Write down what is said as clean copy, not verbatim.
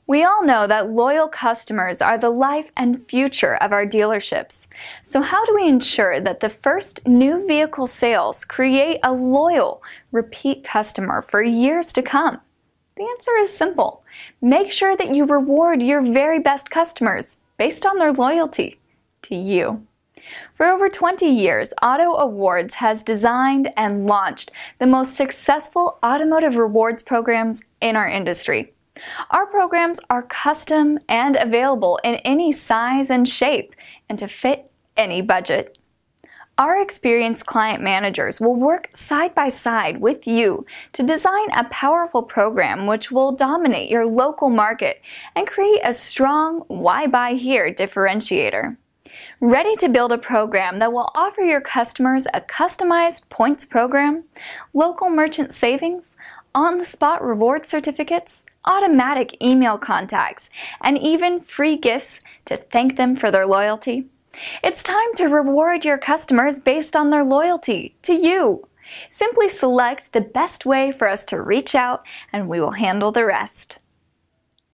We all know that loyal customers are the life and future of our dealerships. So how do we ensure that the first new vehicle sales create a loyal, repeat customer for years to come? The answer is simple. Make sure that you reward your very best customers based on their loyalty to you. For over 20 years, Auto Awards has designed and launched the most successful automotive rewards programs in our industry. Our programs are custom and available in any size and shape and to fit any budget. Our experienced client managers will work side by side with you to design a powerful program which will dominate your local market and create a strong "Why Buy Here" differentiator. Ready to build a program that will offer your customers a customized points program, local merchant savings, on-the-spot reward certificates, automatic email contacts, and even free gifts to thank them for their loyalty? It's time to reward your customers based on their loyalty to you. Simply select the best way for us to reach out and we will handle the rest.